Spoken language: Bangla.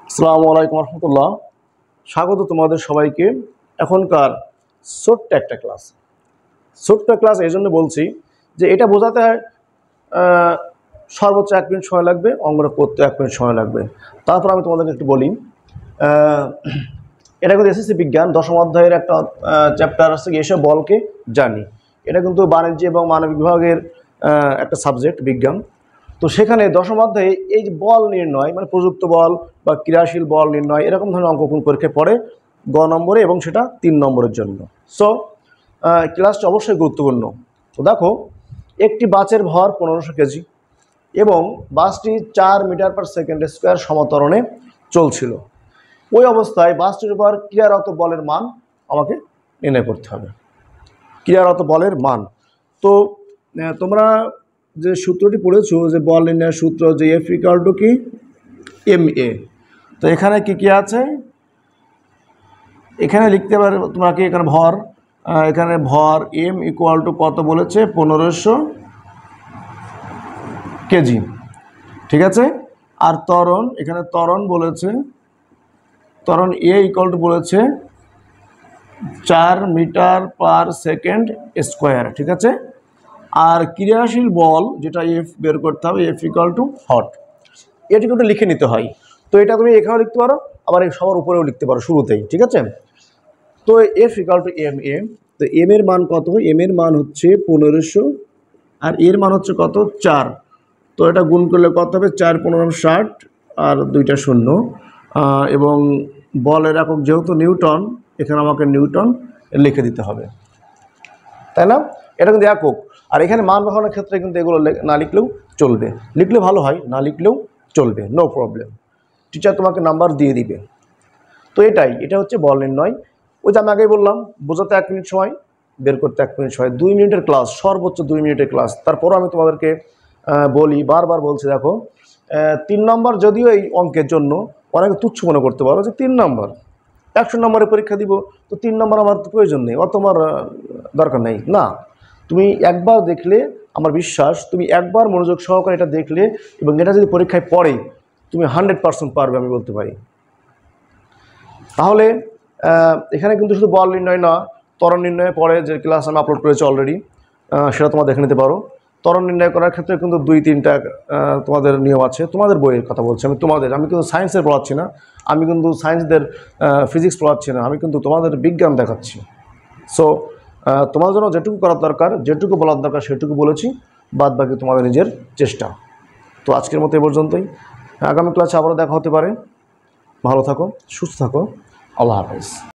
আসসালামু আলাইকুম রহমতুল্লাহ। স্বাগত তোমাদের সবাইকে এখনকার ছোট্ট একটা ক্লাস এই জন্য বলছি যে এটা বোঝাতে সর্বোচ্চ 1 মিনিট সময় লাগবে, অঙ্কটা করতে 1 মিনিট সময় লাগবে। তারপর আমি তোমাদেরকে একটু বলি, এটা কিন্তু এসএসসি বিজ্ঞান 10ম অধ্যায়ের একটা চ্যাপ্টার আছে, এসব বলকে জানি। এটা কিন্তু বাণিজ্য এবং মানবিক বিভাগের একটা সাবজেক্ট বিজ্ঞান। তো সেখানে 10ম অধ্যায়ে এই যে বল নির্ণয়, মানে প্রযুক্ত বল বা ক্রিয়াশীল বল নির্ণয়, এরকম ধরনের অঙ্ক কোন পরীক্ষায় পড়ে গ নম্বরে, এবং সেটা 3 নম্বরের জন্য। সো ক্লাসটা অবশ্যই গুরুত্বপূর্ণ। তো দেখো, একটি বাসের ভর 1500 কেজি এবং বাসটি 4 মিটার পার সেকেন্ড স্কোয়ার সমত্বরণে চলছিল। ওই অবস্থায় বাসটির উপর ক্রিয়ারত বলের মান আমাকে নির্ণয় করতে হবে। ক্রিয়ারত বলের মান, তো তোমরা যে সূত্রটি পড়েছো, যে বল নির্ণয়ের সূত্র, যে এফ ইকুয়াল টু কি MA। তো এখানে কি আছে, এখানে লিখতে পারে তোমাকে, এখানে ভর M ইকুয়াল টু কত বলেছে, 1500 কেজি, ঠিক আছে। আর ত্বরণ, এখানে ত্বরণ বলেছে, ত্বরণ A ইকুয়াল টু বলেছে 4 মিটার পার সেকেন্ড স্কোয়ার, ঠিক আছে। আর ক্রিয়াশীল বল যেটা F বের করতে হবে, F ইকুয়াল টু হট, এটি কিন্তু লিখে নিতে হয়। তো এটা তুমি এখানেও লিখতে পারো, আবার এই সবার উপরেও লিখতে পারো শুরুতেই, ঠিক আছে। তো F ইকুয়াল টু MA। তো M এর মান কত? M এর মান হচ্ছে 1500, আর এর মান হচ্ছে কত, 4। তো এটা গুণ করলে কত হবে, 4 15 60, আর 2টা শূন্য। এবং বলের একক যেহেতু নিউটন, এখানে আমাকে নিউটন লিখে দিতে হবে, তাই না। এটা কিন্তু একক। আর এখানে মান বসানোর ক্ষেত্রে কিন্তু এগুলো না লিখলেও চলবে, লিখলে ভালো হয়, না লিখলেও চলবে, নো প্রবলেম। টিচার তোমাকে নাম্বার দিয়ে দিবে। তো এটা হচ্ছে বল নির্ণয়। ওই যে আমি আগেই বললাম, বোঝাতে 1 মিনিট সময়, বের করতে 1 মিনিট সময়, 2 মিনিটের ক্লাস, সর্বোচ্চ 2 মিনিটের ক্লাস। তারপরও আমি তোমাদেরকে বলি, বারবার বলছি, দেখো 3 নম্বর যদিও এই অঙ্কের জন্য অনেকে তুচ্ছ মনে করতে পারো, যে 3 নম্বর 100 নম্বরের পরীক্ষা দিব, তো 3 নম্বর আমার তো প্রয়োজন নেই, অত আমার দরকার নেই। না, তুমি একবার দেখলে, আমার বিশ্বাস, তুমি একবার মনোযোগ সহকারে এটা দেখলে এবং এটা যদি পরীক্ষায় পড়ে, তুমি 100% পারবে, আমি বলতে পারি। তাহলে এখানে কিন্তু শুধু বল নির্ণয় না, ত্বরণ নির্ণয়ে পড়ে, যে ক্লাস আমি আপলোড করেছি অলরেডি, সেটা তোমরা দেখে নিতে পারো। ত্বরণ নির্ণয় করার ক্ষেত্রে কিন্তু 2-3টা তোমাদের নিয়ম আছে। তোমাদের বইয়ের কথা বলছি আমি, আমি কিন্তু সায়েন্সের পড়াচ্ছি না, আমি কিন্তু সায়েন্সদের ফিজিক্স পড়াচ্ছি না, আমি কিন্তু তোমাদের বিজ্ঞান দেখাচ্ছি। সো তোমাদের জন্য যেটুকু করার দরকার, যেটুকু বলার দরকার, সেটুকু বলেছি, বাদ বাকি তোমাদের নিজের চেষ্টা। তো আজকের মতো এ পর্যন্তই। আগামী ক্লাসে আবারও দেখা হতে পারে। ভালো থাকো, সুস্থ থাকো, আল্লাহ হাফেজ।